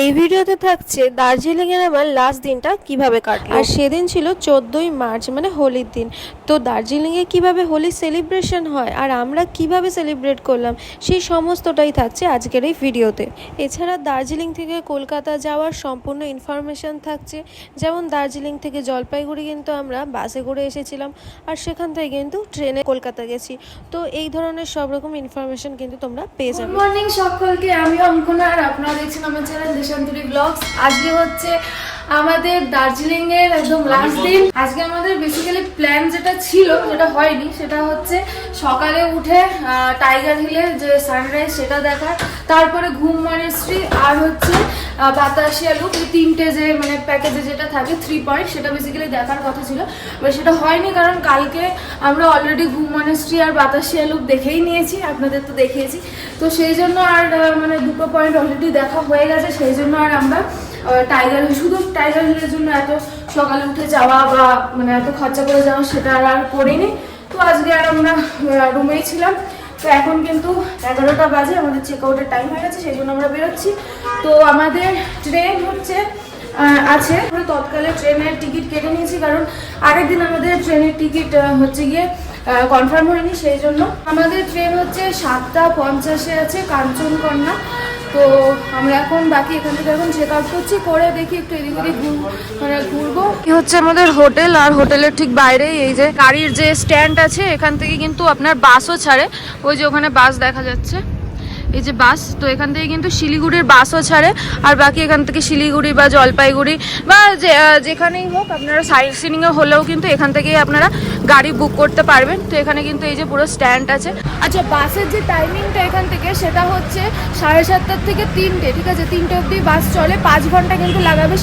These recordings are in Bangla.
এই ভিডিওতে থাকছে দার্জিলিং এর আমার লাস্ট দিনটা কিভাবে কাটলো। আর সেদিন ছিল 14ই মার্চ, মানে হোলির দিন। তো দার্জিলিং এ কিভাবে হোলি সেলিব্রেশন হয় আর আমরা কিভাবে সেলিব্রেট করলাম সেই সমস্তটাই থাকছে আজকের এই ভিডিওতে। এছাড়া দার্জিলিং থেকে কলকাতা যাওয়ার সম্পূর্ণ ইনফরমেশন থাকছে। যেমন দার্জিলিং থেকে জলপাইগুড়ি কিন্তু আমরা বাসে করে এসেছিলাম, আর সেখান থেকে কিন্তু ট্রেনে কলকাতা গেছি। তো এই ধরনের সব রকম ইনফরমেশন কিন্তু তোমরা পেয়ে যাবে। গুড মর্নিং সকলকে, আমি অঙ্কনা আর আপনারা দেখছেন আমার চ্যানেল দেশান্তরী ব্লগস। আজকে হচ্ছে আমাদের দার্জিলিং এর একদম লাস্ট দিন। আজকে আমাদের বেসিক্যালি প্ল্যান যেটা ছিল, যেটা হয়নি, সেটা হচ্ছে সকালে উঠে টাইগার হিলের যে সানরাইজ সেটা দেখার, তারপরে ঘুম মনেস্ট্রি আর হচ্ছে বাতাসিয়া লুপ, এই তিনটে যে মানে প্যাকেজে যেটা থাকে 3 পয়েন্ট, সেটা বেসিক্যালি দেখার কথা ছিল। বাট সেটা হয়নি কারণ কালকে আমরা অলরেডি ঘুম মনেস্ট্রি আর বাতাসিয়া লুপ দেখেই নিয়েছি, আপনাদের তো দেখিয়েছি। তো সেই জন্য আর মানে 2 পয়েন্ট অলরেডি দেখা হয়ে গেছে, সেই জন্য আর আমরা শুধু টাইগার হিলের জন্য এত সকালে উঠে যাওয়া বা মানে এত খরচা করে যাওয়া সেটা আর করিনি। তো আজকে আর আমরা রুমেই ছিলাম। তো এখন কিন্তু 11টা বাজে, আমাদের চেক আউটের টাইম হয়ে গেছে, সেই জন্য আমরা বেরোচ্ছি। তো আমাদের ট্রেন হচ্ছে আছে, আমরা তৎকালে ট্রেনের টিকিট কেটে নিয়েছি, কারণ আরেকদিন আমাদের ট্রেনের টিকিট হচ্ছে গিয়ে কনফার্ম হয়নি, সেই জন্য আমাদের ট্রেন হচ্ছে 7:50 আছে কাঞ্চনকন্যা। তো আমরা এখন বাকি এখান থেকে এখন চেক আউট করছি, করে দেখি একটু এদিক ওদিক ঘুরবো। এই হচ্ছে আমাদের হোটেল, আর হোটেলের ঠিক বাইরে এই যে গাড়ির যে স্ট্যান্ড আছে, এখান থেকে কিন্তু আপনার বাসও ছাড়ে। ওই যে ওখানে বাস দেখা যাচ্ছে, এই যে বাস, তো এখান থেকে কিন্তু শিলিগুড়ির বাসও ছাড়ে। আর বাকি এখান থেকে শিলিগুড়ি বা জলপাইগুড়ি বা যেখানেই হোক আপনারা সাইট সিনিংয়ে হলেও কিন্তু এখান থেকেই আপনারা গাড়ি বুক করতে পারবেন। তো এখানে কিন্তু এই যে পুরো স্ট্যান্ড আছে। আচ্ছা, বাসের যে টাইমিংটা এখান থেকে সেটা হচ্ছে 7:30 থেকে 3টে, ঠিক আছে, 3টে অবধি বাস চলে। 5 ঘন্টা কিন্তু লাগাবে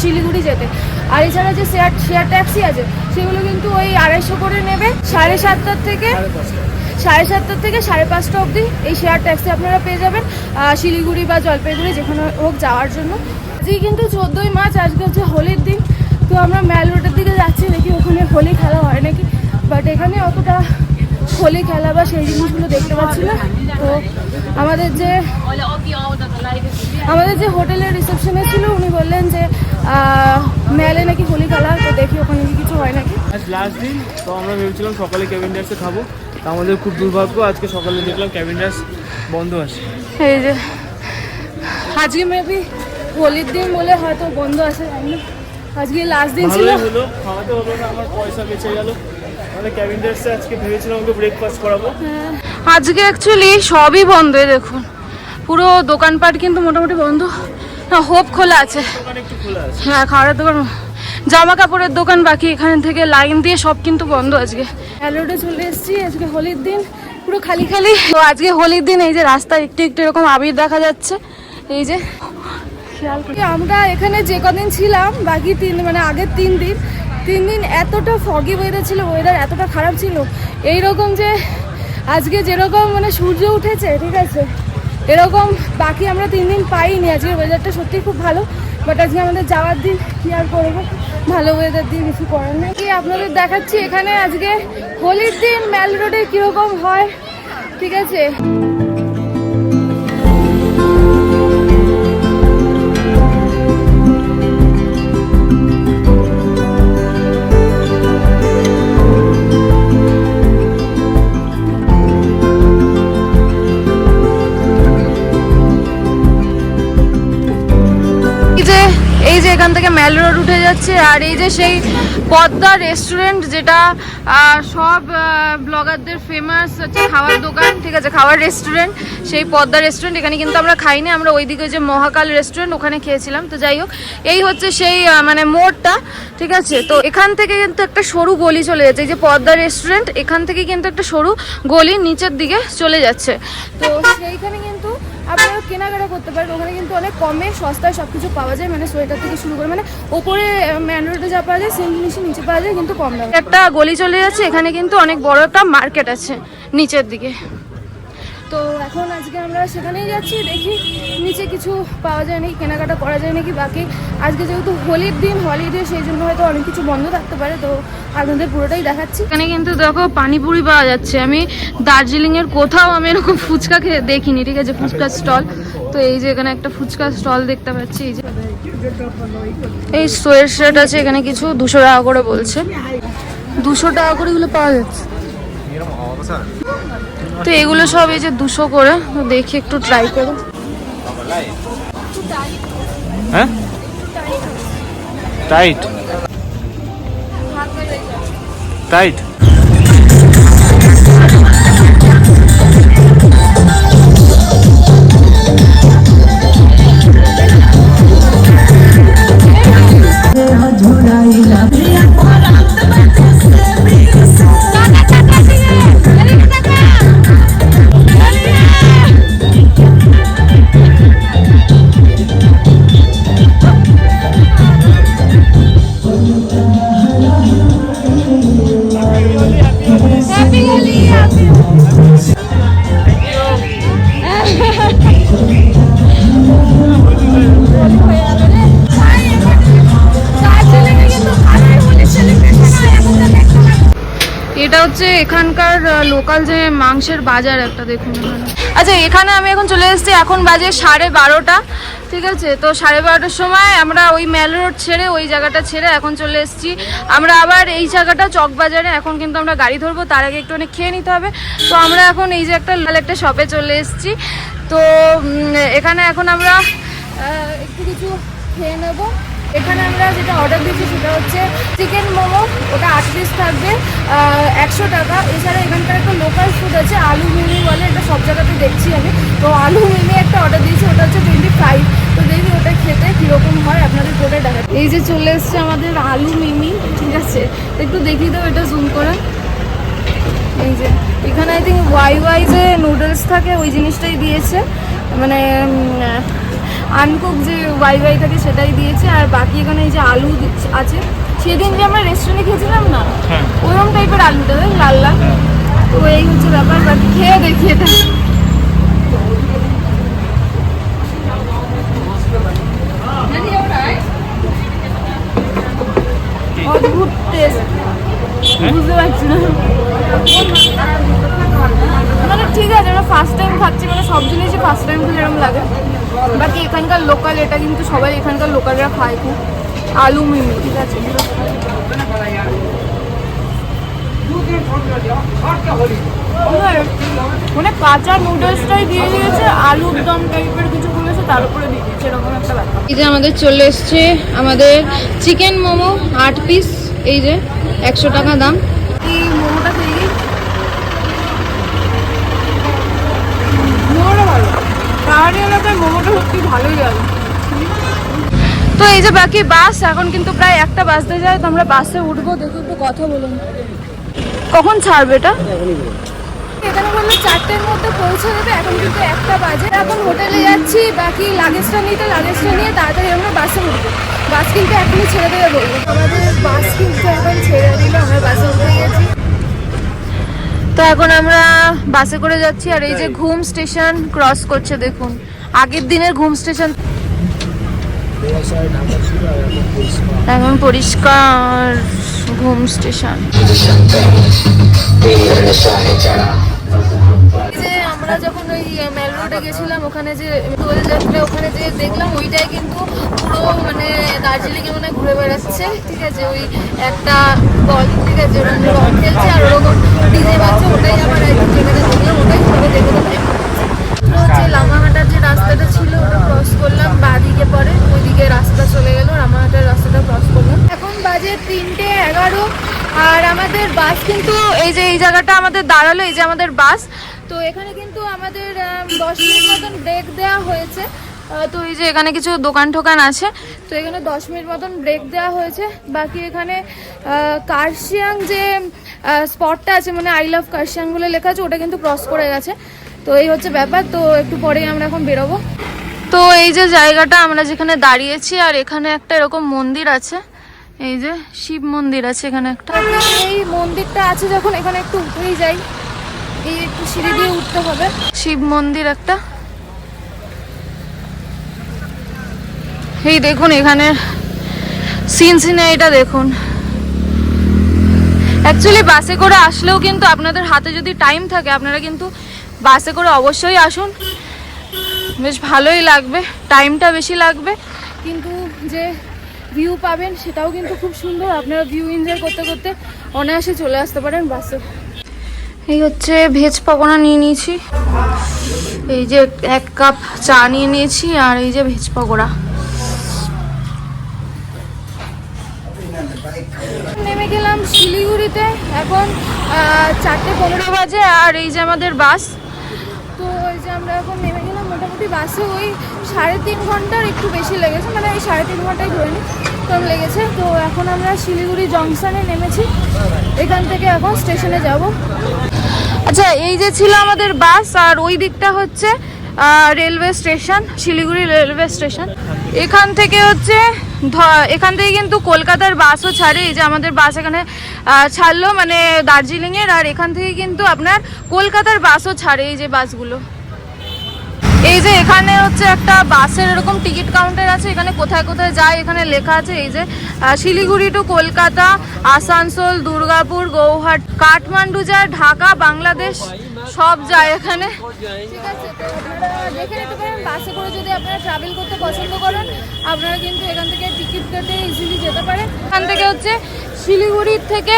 শিলিগুড়ি যেতে। আর এছাড়া যে শেয়ার ট্যাক্সি আছে সেগুলো কিন্তু ওই 250 করে নেবে। 7:30 থেকে 5:30 অবধি এই শেয়ার ট্যাক্সি আপনারা পেয়ে যাবেন শিলিগুড়ি বা জলপাইগুড়ি যেখানে হোক যাওয়ার জন্য। আজকে কিন্তু 14ই মার্চ, আজকে হচ্ছে হোলির দিন। তো আমরা ম্যাল রোডের দিকে যাচ্ছি, দেখি ওখানে হোলি খেলা হয় নাকি। বাট এখানে অতটা হোলি খেলা বা সেই জিনিসগুলো দেখতে পাচ্ছি না। তো আমাদের যে হোটেলের রিসেপশনে ছিল উনি বললেন যে ম্যালে নাকি হোলি খেলা, তো দেখি ওখানে কিছু হয় নাকি। আজ লাস্ট দিন, তো আমরা ভেবেছিলাম সকালে ক্যাভেন্ডার্সে খাবো, তা আমাদের খুব দুর্ভাগ্য, আজকে সকালে দেখলাম ক্যাভেন্ডার্স বন্ধ আছে। এই যে আজকে মেবি হোলির দিন বলে হয়তো বন্ধ আছে, আজকে লাস্ট দিন ছিল। হলো খাওয়াতে হলো না, আমার পয়সা বেঁচে গেল। মানে ক্যাভেন্ডার্সে আজকে ভেবেছিলাম ওকে ব্রেকফাস্ট করাবো, আজকে অ্যাকচুয়ালি সবই বন্ধ। দেখুন পুরো দোকানপাট কিন্তু মোটামুটি বন্ধ, না হোপ খোলা আছে, একটু খোলা আছে। হ্যাঁ খাবারের দোকান, জামা কাপড়ের দোকান বাকি, এখান থেকে লাইন দিয়ে সব কিন্তু বন্ধ আজকে। রোডে চলে এসেছি, আজকে হোলির দিন পুরো খালি খালি। তো আজকে হোলির দিন এই যে রাস্তায় একটু একটু এরকম আবির দেখা যাচ্ছে, এই যে খেয়াল করি। আমরা এখানে যে কদিন ছিলাম বাকি মানে আগের 3 দিন এতটা ফগি ওয়েদার ছিল, ওয়েদার এতটা খারাপ ছিল, এইরকম যে আজকে যেরকম মানে সূর্য উঠেছে, ঠিক আছে, এরকম বাকি আমরা 3 দিন পাইনি। আজকে ওয়েদারটা সত্যি খুব ভালো, বাট আজকে আমাদের যাওয়ার দিন, কি আর করবো, ভালো ওয়েদার দিয়ে কিছু করার নেই। কি আপনাদের দেখাচ্ছি এখানে আজকে হোলির দিন ম্যাল রোডে কীরকম হয়, ঠিক আছে। এই যে এখান থেকে ম্যাল রোড উঠে যাচ্ছে, আর এই যে সেই পদ্মা রেস্টুরেন্ট, যেটা সব ব্লগারদের ফেমাস হচ্ছে খাওয়ার দোকান, ঠিক আছে, খাওয়ার রেস্টুরেন্ট, সেই পদ্মা রেস্টুরেন্ট। এখানে কিন্তু আমরা খাইনি, আমরা ওইদিকে যে মহাকাল রেস্টুরেন্ট ওখানে খেয়েছিলাম। তো যাই হোক, এই হচ্ছে সেই মানে মোড়টা, ঠিক আছে। তো এখান থেকে কিন্তু একটা সরু গলি চলে যাচ্ছে, এই যে পদ্মা রেস্টুরেন্ট, এখান থেকে কিন্তু একটা সরু গলি নিচের দিকে চলে যাচ্ছে। তো সেইখানে কিন্তু আপনারা কেনাকাটা করতে পারেন, ওখানে কিন্তু অনেক কমে সস্তায় সব কিছু পাওয়া যায়, মানে সোয়েটার থেকে শুরু করে, মানে ওপরে ম্যান রোডে যা পাওয়া যায় সেম জিনিসই নিচে পাওয়া যায়, কিন্তু কম দামে। একটা গলি চলে যাচ্ছে, এখানে কিন্তু অনেক বড় একটা মার্কেট আছে নিচের দিকে। তো এখন আজকে আমরা সেখানেই যাচ্ছি, দেখি নিচে কিছু পাওয়া যায় নাকি, কেনাকাটা করা যায় নাকি। বাকি আজকে যেহেতু হোলির দিন, হলিডে, সেই জন্য হয়তো অনেক কিছু বন্ধ থাকতে পারে, তো আপনাদের পুরোটাই দেখাচ্ছি। এখানে কিন্তু দেখো পানিপুরি পাওয়া যাচ্ছে। আমি দার্জিলিংয়ের কোথাও আমি এরকম ফুচকা খেয়ে দেখিনি, ঠিক আছে, ফুচকা স্টল। তো এই যে এখানে একটা ফুচকা স্টল দেখতে পাচ্ছি, এই যে এই সোয়ের শার্ট আছে, এখানে কিছু 200 টাকা করে বলছে, 200 টাকা করে এগুলো পাওয়া যাচ্ছে। তো এগুলো সব এই যে 200 করে, তো দেখি একটু ট্রাই করো। হ্যাঁ টাইট টাইট এটা হচ্ছে এখানকার লোকাল যে মাংসের বাজার একটা, দেখুন এখানে। আচ্ছা, এখানে আমি এখন চলে এসেছি, এখন বাজে 12:30, ঠিক আছে। তো 12:30টার সময় আমরা ওই মেল রোড ছেড়ে, ওই জায়গাটা ছেড়ে এখন চলে এসেছি আমরা আবার এই জায়গাটা চকবাজারে। এখন কিন্তু আমরা গাড়ি ধরবো, তার আগে একটু অনেক খেয়ে নিতে হবে। তো আমরা এখন এই যে একটা শপে চলে এসেছি। তো এখানে এখন আমরা একটু কিছু খেয়ে নেবো। এখানে আমরা যেটা অর্ডার দিয়েছি সেটা হচ্ছে চিকেন মোমো, ওটা 8 পিস থাকবে, 100 টাকা। এছাড়া এখানকার একটা লোকাল ফুড আছে আলু মিমি বলে, এটা সব জায়গাতে দেখছি আমি। তো আলু মিমি একটা অর্ডার দিয়েছি, ওটা হচ্ছে 25। তো দেখি ওটা খেতে কীরকম হয়, আপনাদের ওটা দেখা। এই যে চলে এসছে আমাদের আলু মিমি, ঠিক আছে। একটু দেখিয়ে দাও এটা জুম করে। এই যে এখানে আই থিঙ্ক ওয়াই যে নুডলস থাকে ওই জিনিসটাই দিয়েছে, মানে আনকুক যে ওয়াই থাকে সেটাই দিয়েছে। আর বাকি এখানে এই যে আলু আছে, সেদিন যে আমরা রেস্টুরেন্টে খেয়েছিলাম না, ওরকম টাইপের আলুটা, লাল লাল। তো এই হচ্ছে ব্যাপার। বাকি খেয়ে দেখি এটা। অদ্ভুত টেস্ট, বুঝতে পারছি না, মানে ঠিক আছে, আমরা ফার্স্ট টাইম খাচ্ছি, মানে সব জিনিসই ফার্স্ট টাইম খেলে এরকম লাগে। বাকি এখানকার লোকাল, এটা কিন্তু সবাই এখানকার লোকালরা খায় খুব, আলু মিমি, ঠিক আছে। মানে কাঁচা নুডলসটাই দিয়ে দিয়েছে, আলুর দম টাইপের কিছু করেছে, তার উপরে দিয়ে দিয়েছে, এরকম একটা ব্যাপার। এই যে আমাদের চলে এসছে আমাদের চিকেন মোমো 8 পিস, এই যে 100 টাকা দাম। এই মোমোটা খেয়ে মোমোটা ভালো, পাহাড়ি এলাকায় মোমোটা সত্যি ভালোই লাগে। তো এই যে বাকি বাস, এখন কিন্তু প্রায় 1টা বাজতে যায়, তো আমরা বাসে উঠবো, দেখি একটু কথা বলুন। কখন ছাড়বে এটা? এখানে বললো 4টের মধ্যে পৌঁছে দেবে, এখন কিন্তু 1টা বাজে। এখন হোটেলে যাচ্ছি, বাকি লাগেজটা নিয়ে তাড়াতাড়ি আমরা বাসে উঠবো। বাস কিন্তু এখনই ছেড়ে দেবে বলবো, আমাদের বাস কিন্তু এখন ছেড়ে দিল, আমরা বাসে উঠে গেছি। তো এখন আমরা বাসে করে যাচ্ছি, আর এই যে ঘুম স্টেশন ক্রস করছে, দেখুন আগের দিনের ঘুম স্টেশন এখন পরিষ্কার ঘুম স্টেশন। যে আমরা যখন ওই মেল রোডে গেছিলাম, ওখানে যে দোলযাত্রা, ওখানে যে দেখলাম ওইটাই কিন্তু পুরো মানে দার্জিলিংয়ে মানে ঘুরে বেড়াচ্ছে, ঠিক আছে। ওই একটা বল, ঠিক আছে, রং খেলছে আর ওরকম ডিজে বাজছে, ওটাই আবার যেখানে দেখলাম ওটাই ঘুরে দেখে দেবে। যে লামাহাটার যে রাস্তাটা ছিল ওটা ক্রস করলাম, বাঁদিকে পরে ওইদিকে রাস্তা চলে গেল, রামাহাটার রাস্তাটা ক্রস করলাম। এখন বাজে 3:11, আর আমাদের বাস কিন্তু এই যে এই জায়গাটা আমাদের দাঁড়ালো, এই যে আমাদের বাস। তো এখানে কিন্তু আমাদের 10 মিনিট মতন ব্রেক দেওয়া হয়েছে। তো এই যে এখানে কিছু দোকান টোকান আছে, তো এখানে 10 মিনিট মতন ব্রেক দেওয়া হয়েছে। বাকি এখানে কার্শিয়াং যে স্পটটা আছে, মানে আই লাভ কার্শিয়াং বলে লেখা আছে, ওটা কিন্তু ক্রস করে গেছে। তো এই হচ্ছে ব্যাপার। তো একটু পরেই আমরা এখন বেরোবো। তো এই যে জায়গাটা আমরা যেখানে দাঁড়িয়েছি, আর এখানে একটা এরকম মন্দির আছে, এই যে শিব মন্দির আছে এখানে একটা। এই মন্দিরটা আছে যখন, এখানে একটু উপরেই যাই, এই একটু সিঁড়ি দিয়ে উঠতে হবে। শিব মন্দির একটা, এই দেখুন এখানে সিনারিটা দেখুন। অ্যাকচুয়ালি বাসে করে আসলেও কিন্তু আপনাদের হাতে যদি টাইম থাকে আপনারা কিন্তু বাসে করে অবশ্যই আসুন, বেশ ভালোই লাগবে, টাইমটা বেশি লাগবে কিন্তু যে ভিউ পাবেন সেটাও কিন্তু খুব সুন্দর। আপনারা ভিউ এনজয় করতে করতে অনায়াসে চলে আসতে পারেন বাসে। এই হচ্ছে ভেজ পকোড়া নিয়ে নিয়েছি, এই যে 1 কাপ চা নিয়ে নিয়েছি, আর এই যে ভেজ পকোড়া। নেমে গেলাম শিলিগুড়িতে, এখন 4:15 বাজে, আর এই যে আমাদের বাস। তো এই যে আমরা এখন নেমে গেলাম, মোটামুটি বাসে ওই 3.5 ঘন্টার একটু বেশি লেগেছে, মানে এই 3.5 ঘন্টায় ধরে নি কম লেগেছে। তো এখন আমরা শিলিগুড়ি জংশনে নেমেছি, এখান থেকে এখন স্টেশনে যাব। আচ্ছা, এই যে ছিল আমাদের বাস, আর ওই দিকটা হচ্ছে railway station, Siliguri railway station. এখান থেকে হচ্ছে এখান থেকে কিন্তু কলকাতার বাসও ছাড়ে। এই যে আমাদের বাস এখানে ছাড়লো মানে দার্জিলিংয়ের, আর এখান থেকে কিন্তু আপনার কলকাতার বাসও ছাড়ে, এই যে বাসগুলো। এই যে এখানে হচ্ছে একটা বাসের এরকম টিকিট কাউন্টার আছে, এখানে কোথায় কোথায় যায় এখানে লেখা আছে। এই যে শিলিগুড়ি টু কলকাতা, আসানসোল, দুর্গাপুর, গৌহাট, কাঠমান্ডু যায়, ঢাকা, বাংলাদেশ সব যায় এখানে। ঠিক আছে, তো আপনারা দেখে নিতে পারেন। বাসে করে যদি আপনারা ট্রাভেল করতে পছন্দ করেন আপনারা কিন্তু এখান থেকে টিকিট কেটে ইজিলি যেতে পারেন। এখান থেকে হচ্ছে শিলিগুড়ির থেকে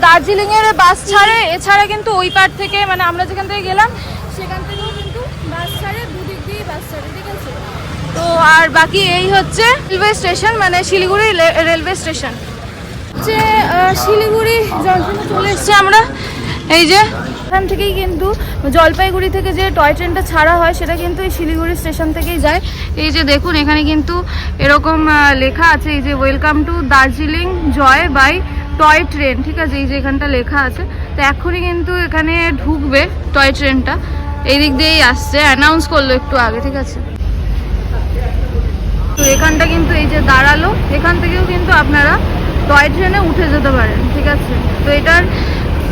দার্জিলিংয়ের বাস ছাড়ে, এছাড়া কিন্তু ওই পার থেকে মানে আমরা যেখান থেকে গেলাম সেখান থেকেও কিন্তু বাস ছাড়ে, দুদিক দিয়েই বাস ছাড়ে। ঠিক আছে, তো আর বাকি এই হচ্ছে রেলওয়ে স্টেশন, মানে শিলিগুড়ি রেলওয়ে স্টেশন। যে শিলিগুড়ি জংশনে চলে এসেছি আমরা। এই যে এখান থেকেই কিন্তু জলপাইগুড়ি থেকে যে টয় ট্রেনটা ছাড়া হয় সেটা কিন্তু এই শিলিগুড়ি স্টেশন থেকেই যায়। এই যে দেখুন এখানে কিন্তু এরকম লেখা আছে, এই যে welcome to Darjeeling joy by toy train. ঠিক আছে, এই যে এখানটা লেখা আছে। তো এখনই কিন্তু এখানে ঢুকবে টয় ট্রেনটা, এই দিক দিয়েই আসছে, অ্যানাউন্স করলো একটু আগে। ঠিক আছে, তো এখানটা কিন্তু এই যে দাঁড়ালো, এখান থেকেও কিন্তু আপনারা টয় ট্রেনে উঠে যেতে পারেন। ঠিক আছে, তো এটার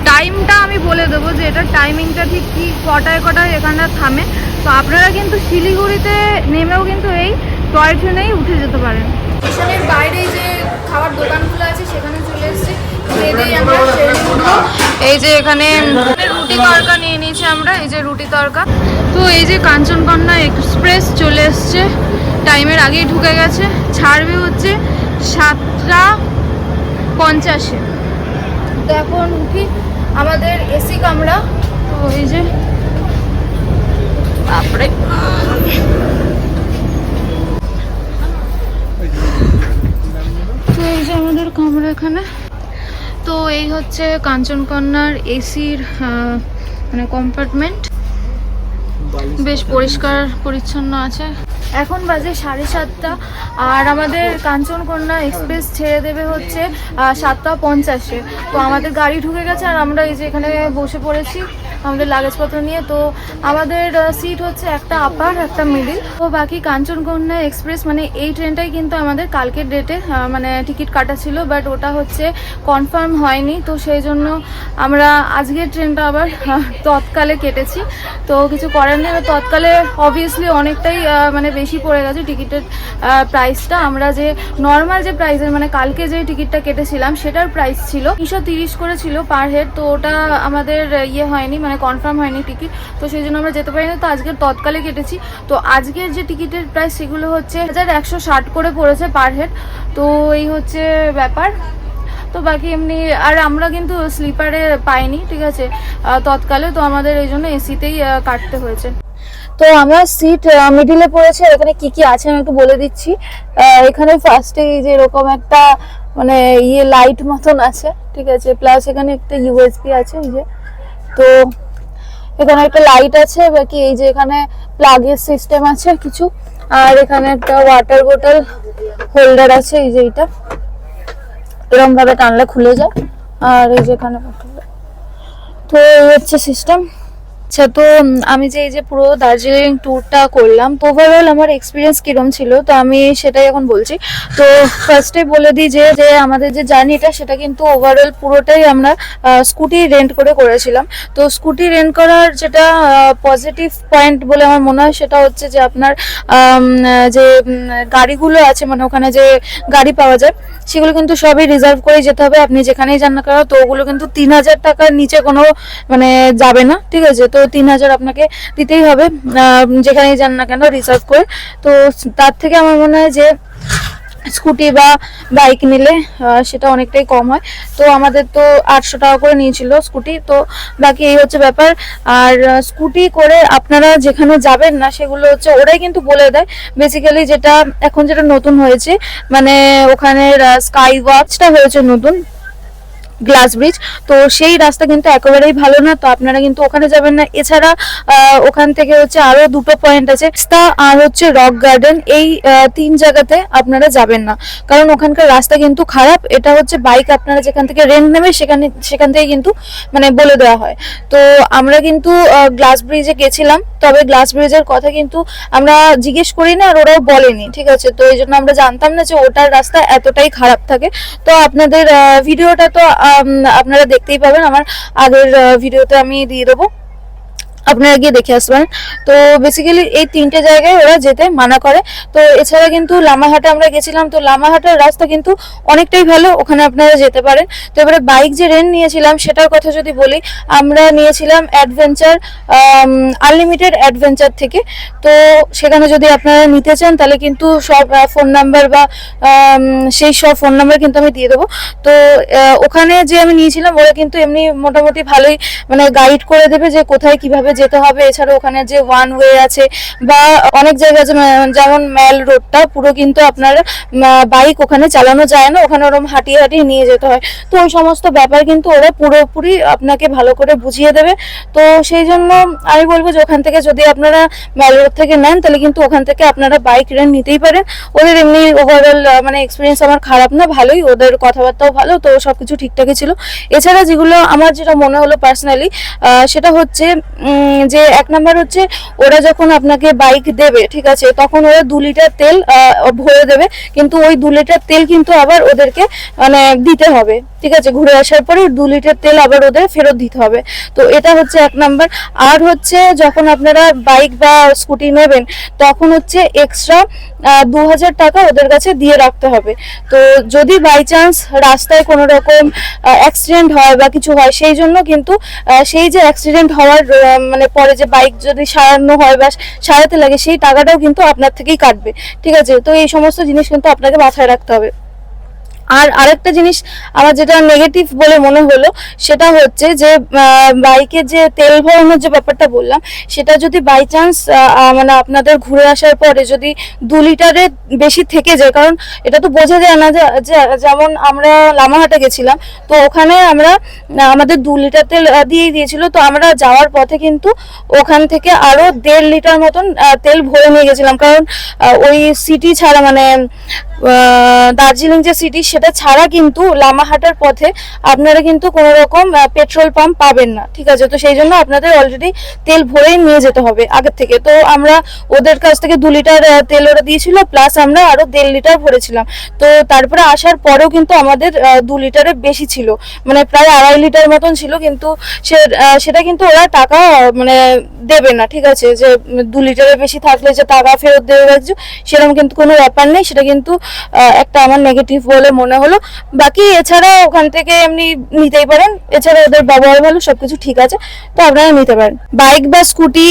টাইমটা আমি বলে দেবো যে এটার টাইমিংটা ঠিক কি কটায় কটায় এখানটা থামে। তো আপনারা কিন্তু শিলিগুড়িতে নেমেও কিন্তু এই টয় ট্রেনেই উঠে যেতে পারেন। স্টেশনের বাইরে যে খাবার দোকানগুলো আছে সেখানে চলে এসেছি, এই যে এখানে রুটি তড়কা নিয়ে নিয়েছি আমরা, এই যে রুটি তড়কা। তো এই যে কাঞ্চনকন্যা এক্সপ্রেস চলে এসছে, টাইমের আগেই ঢুকে গেছে, ছাড়বে হচ্ছে 7:50। তো এখন উঠি, আমাদের এসি কামরা। তো এই যে তারপরে তো এই যে আমাদের কামরা এখানে। তো এই হচ্ছে কাঞ্চনকন্যার এসির মানে কম্পার্টমেন্ট, বেশ পরিষ্কার পরিচ্ছন্ন আছে। এখন বাজে 7:30, আর আমাদের কাঞ্চনকন্যা এক্সপ্রেস ছেড়ে দেবে হচ্ছে 7:50। তো আমাদের গাড়ি ঢুকে গেছে, আর আমরা এই যে এখানে বসে পড়েছি আমাদের লাগেজপত্র নিয়ে। তো আমাদের সিট হচ্ছে একটা আপার একটা মিডিল। তো বাকি কাঞ্চনকন্যা এক্সপ্রেস মানে এই ট্রেনটাই কিন্তু আমাদের কালকের ডেটে মানে টিকিট কাটা ছিল, বাট ওটা হচ্ছে কনফার্ম হয়নি। তো সেই জন্য আমরা আজকের ট্রেনটা আবার তৎকালে কেটেছি। তো কিছু করার নেই, তৎকালে অবভিয়াসলি অনেকটাই মানে বেশি পড়ে গেছে টিকিটের প্রাইসটা। আমরা যে নর্মাল যে প্রাইসের মানে কালকে যে টিকিটটা কেটেছিলাম সেটার প্রাইস ছিল 330 করে ছিল পার হেড। তো ওটা আমাদের ইয়ে হয়নি, মানে কনফার্ম হয়নি টিকিট, তো সেই জন্য আমরা যেতে পারিনি। তো আজকের তৎকালে কেটেছি। তো আজকের যে টিকিটের প্রাইস সেগুলো হচ্ছে 1160 করে পড়েছে পার হেড। তো এই হচ্ছে ব্যাপার। তো বাকি এমনি আর আমরা কিন্তু স্লিপারে পাইনি। ঠিক আছে, তৎকালে। তো আমাদের এই জন্য এসিতেই কাটতে হয়েছে। তো আমরা সিট মিডিলে পড়েছে। এখানে কি কি আছে আমি একটু বলে দিচ্ছি। এখানে ফার্স্টে যে এরকম একটা মানে ইয়ে লাইট মতন আছে। ঠিক আছে, প্লাস এখানে একটা ইউএসবি আছে, এই যে। তো এখানে একটা লাইট আছে, বাকি এই যে এখানে প্লাগের সিস্টেম আছে কিছু, আর এখানে একটা ওয়াটার বোতল হোল্ডার আছে, এই যে এইটা এরকম ভাবে টানলে খুলে যায়, আর এই যে এখানে তো এই হচ্ছে সিস্টেম। আচ্ছা, তো আমি যে এই যে পুরো দার্জিলিং ট্যুরটা করলাম, তো ওভারঅল আমার এক্সপিরিয়েন্স কিরম ছিল তো আমি সেটাই এখন বলছি। তো ফার্স্টে বলে দিই যে যে আমাদের যে জার্নিটা সেটা কিন্তু ওভারঅল পুরোটাই আমরা স্কুটি রেন্ট করে করেছিলাম। তো স্কুটি রেন্ট করার যেটা পজিটিভ পয়েন্ট বলে আমার মনে হয় সেটা হচ্ছে যে আপনার যে গাড়িগুলো আছে, মানে ওখানে যে গাড়ি পাওয়া যায় সেগুলো কিন্তু সবই রিজার্ভ করে যেতে হবে। আপনি যেখানেই যান না কেন, তো ওগুলো কিন্তু 3,000 টাকার নিচে কোনো মানে যাবে না, ঠিক আছে? তো 3,000 আপনাকে দিতেই হবে যেখানেই যান না কেন রিজার্ভ করে। তো তার থেকে আমার মনে হয় যে স্কুটি বা বাইক নিলে সেটা অনেকটাই কম হয়। তো আমাদের তো 800 টাকা করে নিয়েছিল স্কুটি। তো বাকি এই হচ্ছে ব্যাপার। আর স্কুটি করে আপনারা যেখানে যাবেন না সেগুলো হচ্ছে ওরাই কিন্তু বলে দেয়। বেসিক্যালি যেটা এখন যেটা নতুন হয়েছে, মানে ওখানের স্কাই ওয়াকটা হয়েছে নতুন, গ্লাস ব্রিজ, তো সেই রাস্তা কিন্তু একেবারেই ভালো না, তো আপনারা কিন্তু ওখানে যাবেন না। এছাড়া ওখান থেকে হচ্ছে আরো দুটো পয়েন্ট আছে, রাস্তা আর হচ্ছে রক গার্ডেন, এই 3 জায়গাতে আপনারা যাবেন না, কারণ ওখানকার রাস্তা কিন্তু খারাপ। এটা হচ্ছে বাইক আপনারা যেখান থেকে রেন্ট নেবে সেখান থেকে কিন্তু মানে বলে দেওয়া হয়। তো আমরা কিন্তু গ্লাস ব্রিজে গেছিলাম, তবে গ্লাস ব্রিজের কথা কিন্তু আমরা জিজ্ঞেস করি না আর ওরাও বলেনি, ঠিক আছে? তো এই জন্য আমরা জানতাম না যে ওটার রাস্তা এতটাই খারাপ থাকে। তো আপনাদের ভিডিওটা তো আপনারা দেখতেই পাবেন, আমার আগের ভিডিওতে আমি দিয়ে দেবো, আপনারা গিয়ে দেখে আসবেন। তো বেসিক্যালি এই 3টে জায়গায় ওরা যেতে মানা করে। তো এছাড়া কিন্তু লামাহাটে আমরা গেছিলাম, তো লামাহাটের রাস্তা কিন্তু অনেকটাই ভালো, ওখানে আপনারা যেতে পারেন। তো এবারে বাইক যে রেন্ট নিয়েছিলাম সেটার কথা যদি বলি, আমরা নিয়েছিলাম অ্যাডভেঞ্চার, আনলিমিটেড অ্যাডভেঞ্চার থেকে। তো সেখানে যদি আপনারা নিতে চান তাহলে কিন্তু সব ফোন নাম্বার বা সেই সব ফোন নাম্বার কিন্তু আমি দিয়ে দেবো। তো ওখানে যে আমি নিয়েছিলাম ওরা কিন্তু এমনি মোটামুটি ভালোই মানে গাইড করে দেবে যে কোথায় কিভাবে যেতে হবে। এছাড়া ওখানে যে ওয়ান ওয়ে আছে বা অনেক জায়গা আছে, যেমন ম্যাল রোডটা পুরো কিন্তু আপনার বাইক ওখানে চালানো যায় না, ওখানে ওরকম হাঁটিয়ে হাঁটিয়ে নিয়ে যেতে হয়। তো ওই সমস্ত ব্যাপার কিন্তু ওরা পুরোপুরি আপনাকে ভালো করে বুঝিয়ে দেবে। তো সেই জন্য আমি বলবো যে ওখান থেকে যদি আপনারা ম্যাল রোড থেকে নেন তাহলে কিন্তু ওখান থেকে আপনারা বাইক রেন্ট নিতেই পারেন। ওদের এমনি ওভারঅল মানে এক্সপিরিয়েন্স আমার খারাপ না, ভালোই, ওদের কথাবার্তাও ভালো, তো সবকিছু ঠিকঠাকই ছিল। এছাড়া যেগুলো আমার যেটা মনে হলো পার্সোনালি, সেটা হচ্ছে যে 1 নাম্বার হচ্ছে ওরা যখন আপনাকে বাইক দেবে, ঠিক আছে, তখন ওরা 2 লিটার তেল ভরে দেবে, কিন্তু ওই 2 লিটার তেল কিন্তু আবার ওদেরকে মানে দিতে হবে, ঠিক আছে? ঘুরে আসার পরে 2 লিটার তেল আবার ওদের ফেরত দিতে হবে। তো এটা হচ্ছে 1 নাম্বার। আর হচ্ছে যখন আপনারা বাইক বা স্কুটি নেবেন তখন হচ্ছে এক্সট্রা 2,000 টাকা ওদের কাছে দিয়ে রাখতে হবে। তো যদি বাই চান্স রাস্তায় কোনো রকম অ্যাক্সিডেন্ট হয় বা কিছু হয়, সেই জন্য কিন্তু সেই যে অ্যাক্সিডেন্ট হওয়ার মানে পরে যে বাইক যদি সারানো হয় বা সারাতে লাগে সেই টাকাটাও কিন্তু আপনার থেকেই কাটবে, ঠিক আছে? তো এই সমস্ত জিনিস কিন্তু আপনাকে মাথায় রাখতে হবে। আর আরেকটা জিনিস আমার যেটা নেগেটিভ বলে মনে হলো সেটা হচ্ছে যে বাইকের যে তেল ভরানোর যে ব্যাপারটা বললাম, সেটা যদি বাই চান্স মানে আপনাদের ঘুরে আসার পরে যদি 2 লিটারের বেশি থেকে যায়, কারণ এটা তো বোঝা যায় না যে যেমন আমরা লামাহাটে গেছিলাম, তো ওখানে আমরা আমাদের 2 লিটার তেল দিয়ে দিয়েছিল। তো আমরা যাওয়ার পথে কিন্তু ওখান থেকে আরো 1.5 লিটার মতন তেল ভরে নিয়ে গেছিলাম, কারণ ওই সিটি ছাড়া মানে দার্জিলিং যে সিটি সেটা ছাড়া কিন্তু লামাহাটার পথে আপনারা কিন্তু কোনো রকম পেট্রোল পাম্প পাবেন না, ঠিক আছে? তো সেই জন্য আপনাদের অলরেডি তেল ভরেই নিয়ে যেতে হবে আগের থেকে। তো আমরা ওদের কাছ থেকে 2 লিটার তেল ওরা দিয়েছিল, প্লাস আমরা আরো 1.5 লিটার ভরেছিলাম। তো তারপরে আসার পরেও কিন্তু আমাদের 2 লিটারের বেশি ছিল, মানে প্রায় 2.5 লিটার মতন ছিল, কিন্তু সেটা কিন্তু ওরা টাকা মানে দেবে না, ঠিক আছে? যে 2 লিটারের বেশি থাকলে যে টাকা ফেরত দেবে সেরকম কিন্তু কোনো ব্যাপার নেই। সেটা কিন্তু একটা আমার নেগেটিভ বলে মনে হলো। বাকি এছাড়া ওখান থেকে এমনি নিতেই পারেন, এছাড়া ওদের ব্যবহার ভালো, সবকিছু ঠিক আছে, তো আপনারা নিতে পারেন। বাইক বা স্কুটি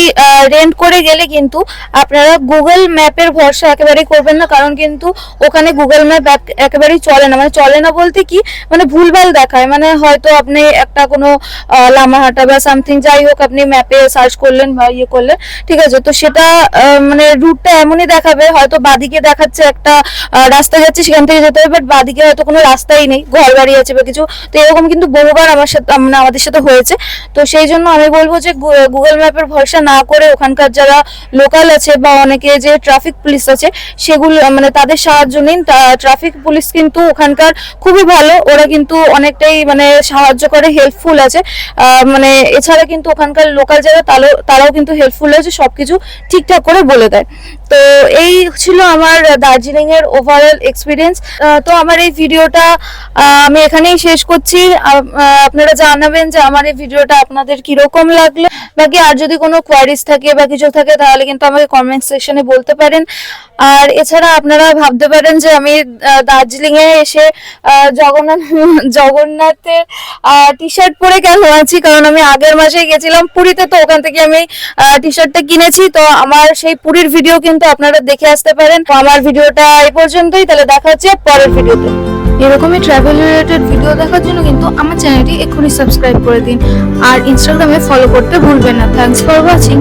রেন্ট করে গেলে কিন্তু আপনারা গুগল ম্যাপের ভরসা একেবারেই করবেন না, কারণ কিন্তু ওখানে গুগল ম্যাপ একেবারেই চলে না। মানে চলে না বলতে কি, মানে ভুলভাল দেখায়, মানে হয়তো আপনি একটা কোনো লামাহাটা বা সামথিং যাই হোক আপনি ম্যাপে সার্চ করলেন বা ইয়ে করলেন, ঠিক আছে, তো সেটা মানে রুটটা এমনই দেখাবে, হয়তো বাদিকে দেখাচ্ছে একটা রাস্তা যাচ্ছি সেখান থেকে যেতে হবে, বাট বাদিকে হয়তো কোনো রাস্তাই নেই, ঘর বাড়ি আছে বা কিছু। তো এরকম কিন্তু বহুবার আমার সাথে মানে আমাদের সাথে হয়েছে। তো সেই জন্য আমি বলবো যে গুগল ম্যাপের ভরসা না করে ওখানকার যারা লোকাল আছে বা অনেকে যে ট্রাফিক পুলিশ আছে সেগুলো মানে তাদের সাহায্য নিন। ট্রাফিক পুলিশ কিন্তু ওখানকার খুবই ভালো, ওরা কিন্তু অনেকটাই মানে সাহায্য করে, হেল্পফুল আছে। মানে এছাড়া কিন্তু ওখানকার লোকাল যারা তারাও কিন্তু হেল্পফুল আছে, সবকিছু ঠিকঠাক করে বলে দেয়। তো এই ছিল আমার দার্জিলিং এর ওভারঅল এক্সপিরিয়েন্স। তো আমার এই ভিডিওটা আমি এখানেই শেষ করছি। আপনারা জানাবেন যে আমার এই ভিডিওটা আপনাদের কিরকম লাগলো, বাকি আর যদি কোনো কোয়ারিজ থাকে বা কিছু থাকে তাহলে কিন্তু আমাকে কমেন্ট সেকশনে বলতে পারেন। আর এছাড়া আপনারা ভাবতে পারেন যে আমি দার্জিলিং এ এসে জগন্নাথের টি শার্ট পরে কেন আছি, কারণ আমি আগের মাসে গেছিলাম পুরীতে, তো ওখান থেকে আমি টি শার্টটা কিনেছি। তো আমার সেই পুরীর ভিডিও কিন্তু আপনারা দেখে আসতে পারেন। তো আমার ভিডিওটা এই পর্যন্তই, তাহলে দেখা হচ্ছে পরের ভিডিওতে। এরকমই ট্রাভেল রিলেটেড ভিডিও দেখার জন্য কিন্তু আমার চ্যানেলটি এক্ষুনি সাবস্ক্রাইব করে দিন, আর ইনস্টাগ্রামে ফলো করতে ভুলবেন না। Thanks for watching.